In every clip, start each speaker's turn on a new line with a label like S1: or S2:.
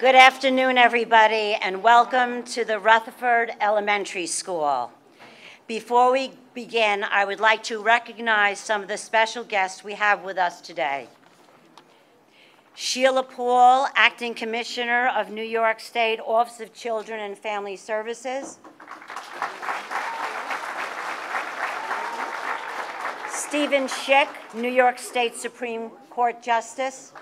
S1: Good afternoon, everybody, and welcome to the Rutherford Elementary School. Before we begin, I would like to recognize some of the special guests we have with us today. Sheila Paul, Acting Commissioner of New York State Office of Children and Family Services. Stephen Schick, New York State Supreme Court Justice.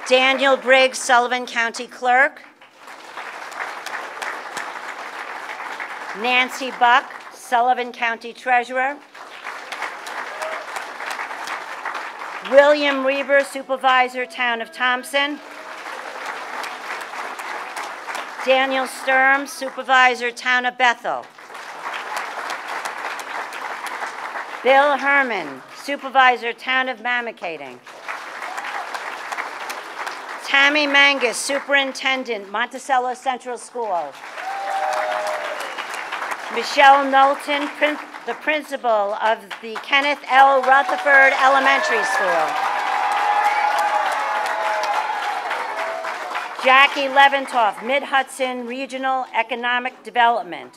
S1: Daniel Briggs, Sullivan County Clerk. Nancy Buck, Sullivan County Treasurer. William Reber, Supervisor, Town of Thompson. Daniel Sturm, Supervisor, Town of Bethel. Bill Herman, Supervisor, Town of Mamakating. Tammy Mangus, Superintendent, Monticello Central School. Michelle Knowlton, the principal of the Kenneth L. Rutherford Elementary School. Jackie Leventoff, Mid-Hudson Regional Economic Development.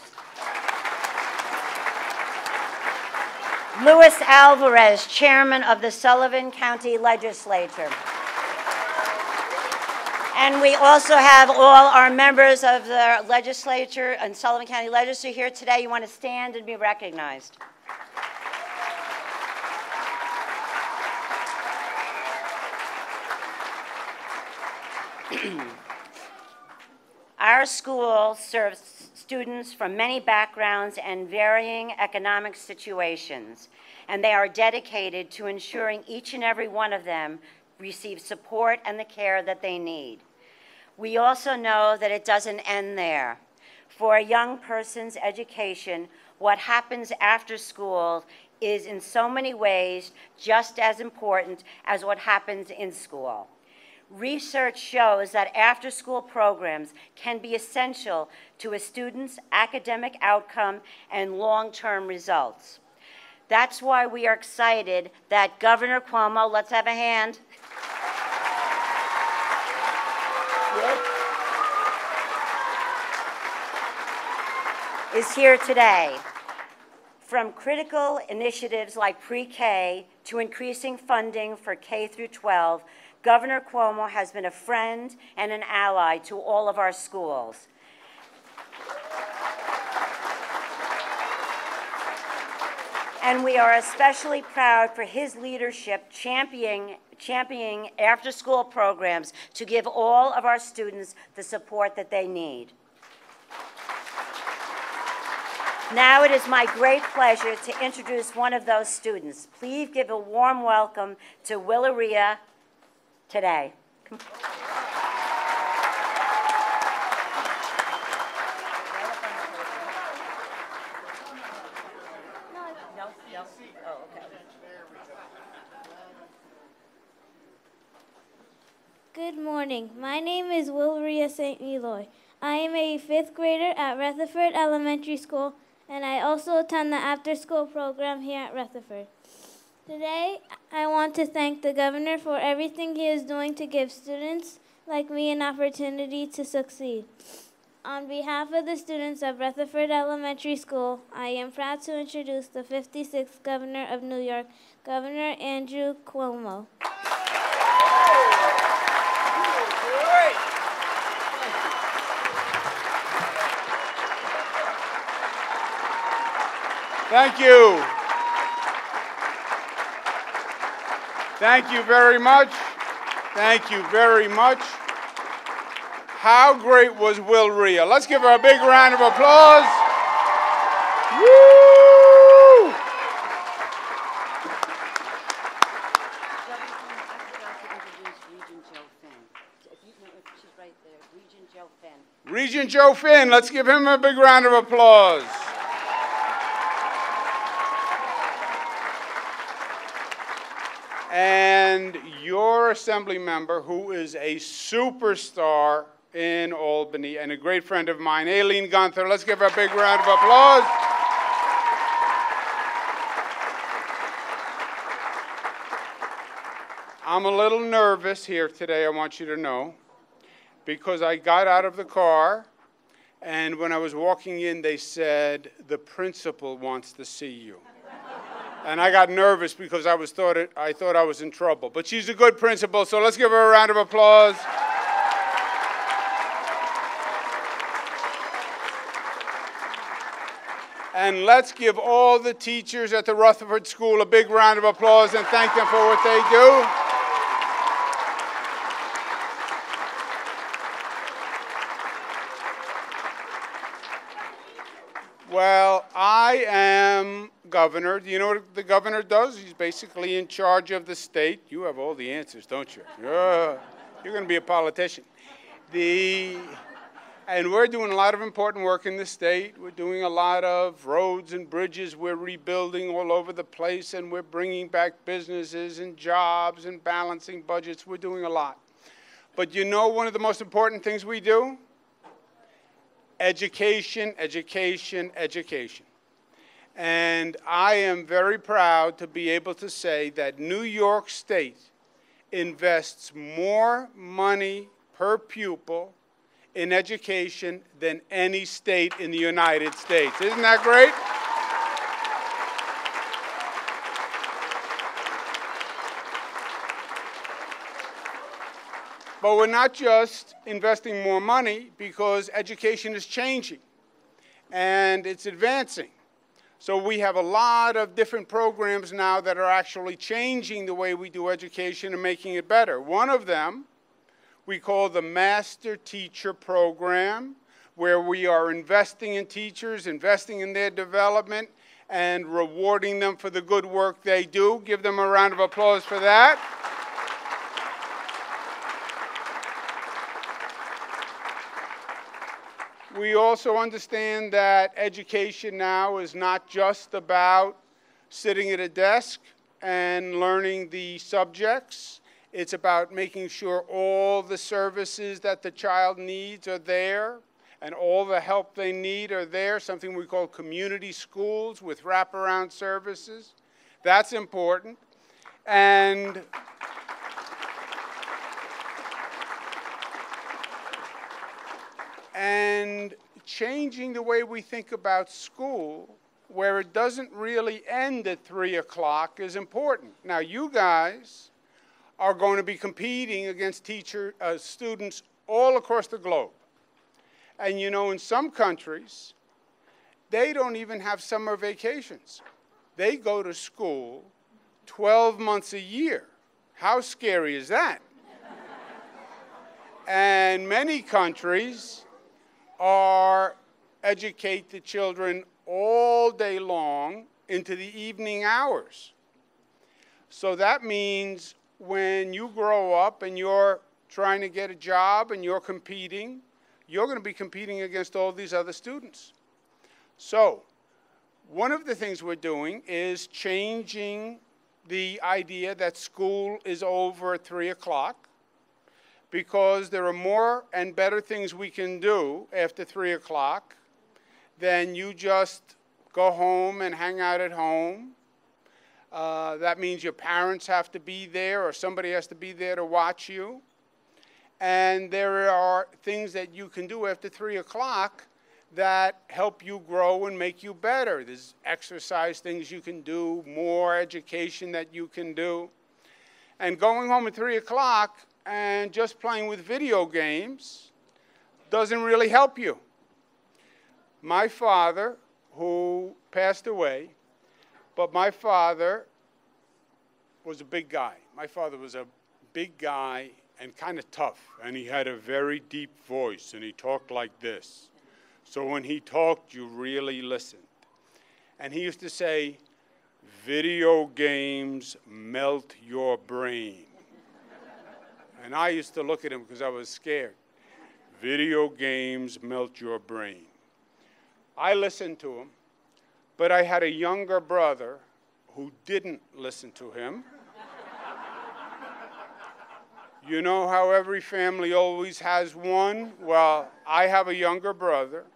S1: Luis Alvarez, Chairman of the Sullivan County Legislature. And we also have all our members of the legislature and Sullivan County Legislature here today. You want to stand and be recognized. Our school serves students from many backgrounds and varying economic situations, and they are dedicated to ensuring each and every one of them receive support and the care that they need. We also know that it doesn't end there. For a young person's education, what happens after school is in so many ways just as important as what happens in school. Research shows that after-school programs can be essential to a student's academic outcome and long-term results. That's why we are excited that Governor Cuomo, let's have a hand, is here today. From critical initiatives like pre-K to increasing funding for K through 12, Governor Cuomo has been a friend and an ally to all of our schools. And we are especially proud for his leadership championing after-school programs to give all of our students the support that they need. Now it is my great pleasure to introduce one of those students. Please give a warm welcome to Willaria today.
S2: Good morning. My name is Wilria St. Eloy. I am a 5th grader at Rutherford Elementary School, and I also attend the after-school program here at Rutherford. Today, I want to thank the governor for everything he is doing to give students like me an opportunity to succeed. On behalf of the students of Rutherford Elementary School, I am proud to introduce the 56th Governor of New York, Governor Andrew Cuomo.
S3: Thank you. Thank you very much. Thank you very much. How great was Willaria? Let's give her a big round of applause. Woo! Regent Joe Finn, let's give him a big round of applause. And your assembly member, who is a superstar in Albany and a great friend of mine, Aileen Gunther. Let's give her a big round of applause. I'm a little nervous here today, I want you to know, because I got out of the car, and when I was walking in, they said, the principal wants to see you. And I got nervous because I thought I was in trouble. But she's a good principal, so let's give her a round of applause. And let's give all the teachers at the Rutherford School a big round of applause and thank them for what they do. Well, I am governor. Do you know what the governor does? He's basically in charge of the state. You have all the answers, don't you? You're going to be a politician. And we're doing a lot of important work in the state. We're doing a lot of roads and bridges. We're rebuilding all over the place, and we're bringing back businesses and jobs and balancing budgets. We're doing a lot. But you know one of the most important things we do? Education, education, education. And I am very proud to be able to say that New York State invests more money per pupil in education than any state in the United States. Isn't that great? But we're not just investing more money, because education is changing and it's advancing. So we have a lot of different programs now that are actually changing the way we do education and making it better. One of them we call the Master Teacher Program, where we are investing in teachers, investing in their development, and rewarding them for the good work they do. Give them a round of applause for that. We also understand that education now is not just about sitting at a desk and learning the subjects. It's about making sure all the services that the child needs are there and all the help they need are there, something we call community schools with wraparound services. That's important. And changing the way we think about school, where it doesn't really end at 3 o'clock, is important. Now, you guys are going to be competing against students all across the globe. And you know, in some countries, they don't even have summer vacations. They go to school 12 months a year. How scary is that? And many countries educate the children all day long into the evening hours. So that means when you grow up and you're trying to get a job and you're competing, you're going to be competing against all these other students. So one of the things we're doing is changing the idea that school is over at 3 o'clock, because there are more and better things we can do after 3 o'clock than you just go home and hang out at home. That means your parents have to be there, or somebody has to be there to watch you. And there are things that you can do after 3 o'clock that help you grow and make you better. There's exercise things you can do, more education that you can do. And going home at 3 o'clock and just playing with video games doesn't really help you. My father, who passed away, but my father was a big guy. My father was a big guy and kind of tough, and he had a very deep voice, and he talked like this. So when he talked, you really listened. And he used to say, "Video games melt your brain." And I used to look at him because I was scared. Video games melt your brain. I listened to him, but I had a younger brother who didn't listen to him. You know how every family always has one? Well, I have a younger brother,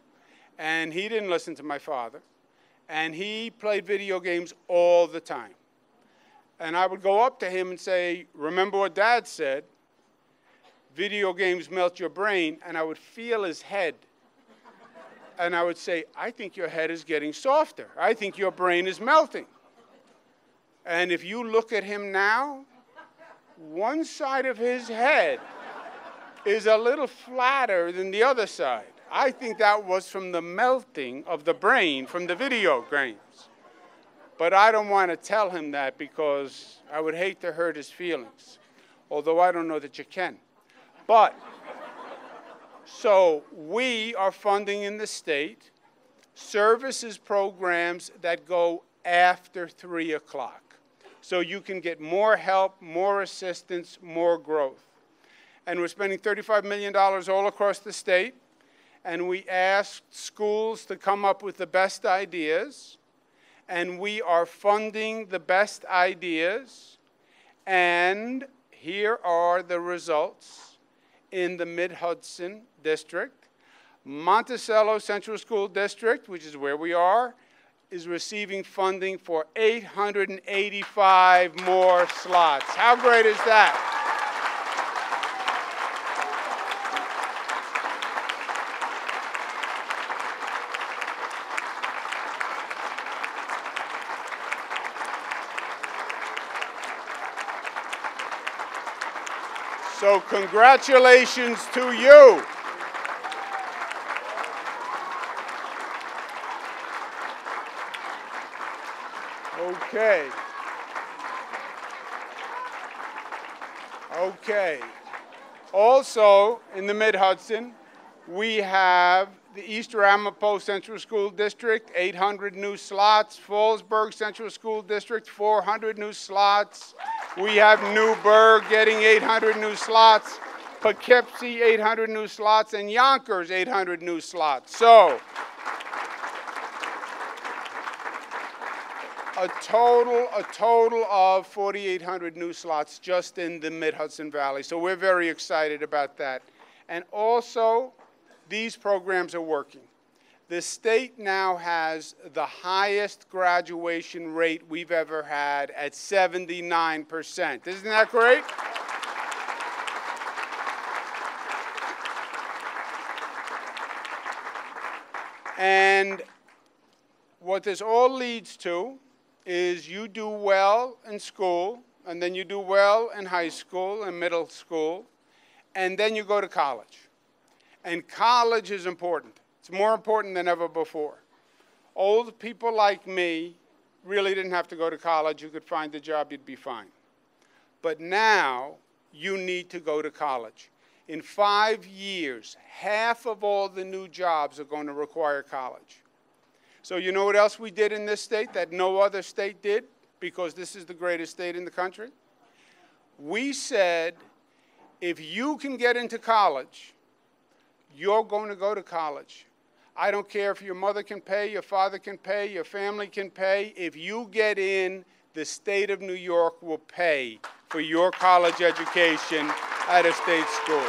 S3: and he didn't listen to my father, and he played video games all the time. And I would go up to him and say, remember what Dad said? Video games melt your brain. And I would feel his head. And I would say, I think your head is getting softer. I think your brain is melting. And if you look at him now, one side of his head is a little flatter than the other side. I think that was from the melting of the brain from the video games. But I don't want to tell him that because I would hate to hurt his feelings, although I don't know that you can. But, so we are funding in the state services programs that go after 3 o'clock. So you can get more help, more assistance, more growth. And we're spending $35 million all across the state. And we asked schools to come up with the best ideas. And we are funding the best ideas. And here are the results in the Mid-Hudson district. Monticello Central School District, which is where we are, is receiving funding for 885 more slots. How great is that? So congratulations to you. Okay. Okay. Also, in the Mid-Hudson, we have the East Ramapo Central School District, 800 new slots. Fallsburg Central School District, 400 new slots. We have Newburgh getting 800 new slots. Poughkeepsie, 800 new slots. And Yonkers, 800 new slots. So, a total of 4,800 new slots just in the Mid-Hudson Valley. So we're very excited about that. And also, these programs are working. The state now has the highest graduation rate we've ever had at 79%. Isn't that great? And what this all leads to is you do well in school, and then you do well in high school and middle school, and then you go to college. And college is important. It's more important than ever before. Old people like me really didn't have to go to college. You could find a job, you'd be fine. But now you need to go to college. In 5 years, half of all the new jobs are going to require college. So you know what else we did in this state that no other state did, because this is the greatest state in the country? We said, if you can get into college, you're going to go to college. I don't care if your mother can pay, your father can pay, your family can pay. If you get in, the state of New York will pay for your college education at a state school.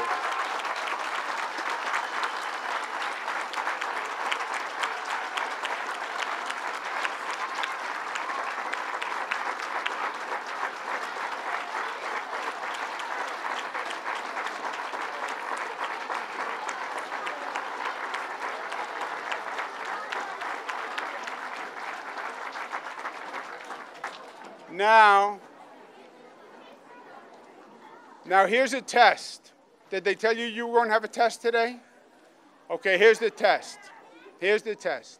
S3: Now here's a test. Did they tell you you were going to have a test today? Okay, here's the test. Here's the test.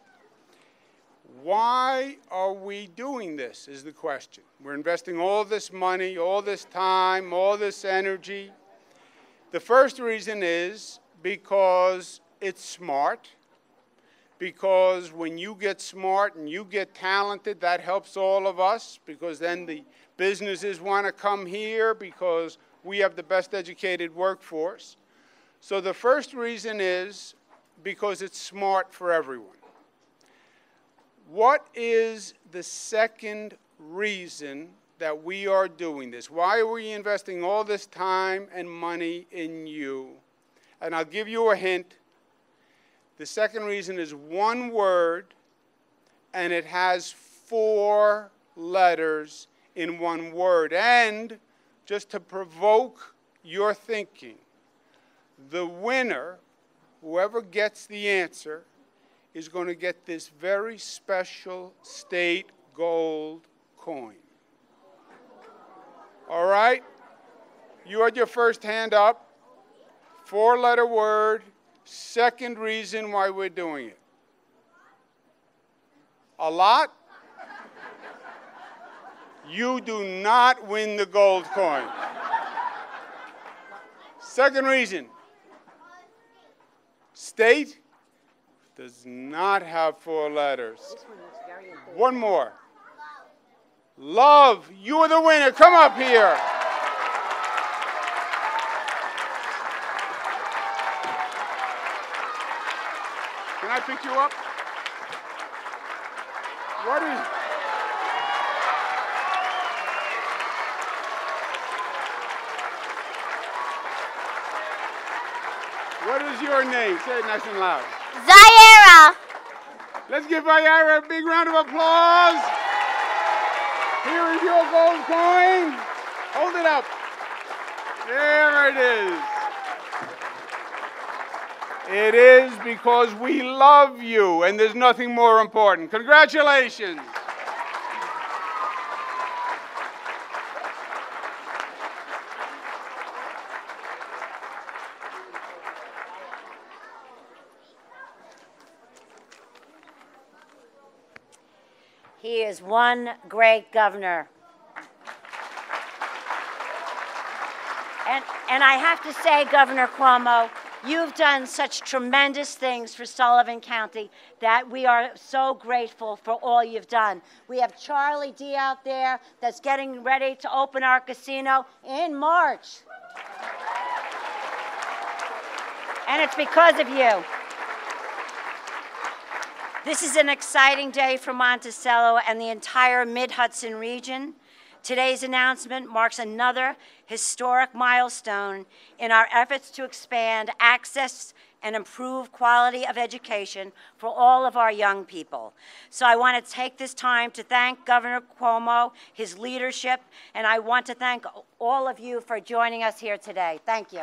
S3: Why are we doing this is the question. We're investing all this money, all this time, all this energy. The first reason is because it's smart. Because when you get smart and you get talented, that helps all of us, because then the businesses want to come here because we have the best educated workforce. So the first reason is because it's smart for everyone. What is the second reason that we are doing this? Why are we investing all this time and money in you? And I'll give you a hint. The second reason is one word, and it has 4 letters in one word. And just to provoke your thinking, the winner, whoever gets the answer, is going to get this very special state gold coin. All right? You had your first hand up. 4-letter word, second reason why we're doing it. A lot? You do not win the gold coin. Second reason. State does not have 4 letters. One more. Love. You are the winner. Come up here. Can I pick you up? What is your name? Say it nice and loud.
S4: Zaira.
S3: Let's give Zaira a big round of applause. Here is your gold coin. Hold it up. There it is. It is because we love you, and there's nothing more important. Congratulations.
S1: He is one great governor. And I have to say, Governor Cuomo, you've done such tremendous things for Sullivan County that we are so grateful for all you've done. We have Charlie D out there that's getting ready to open our casino in March. And it's because of you. This is an exciting day for Monticello and the entire Mid-Hudson region. Today's announcement marks another historic milestone in our efforts to expand access and improve quality of education for all of our young people. So I want to take this time to thank Governor Cuomo, his leadership, and I want to thank all of you for joining us here today. Thank you.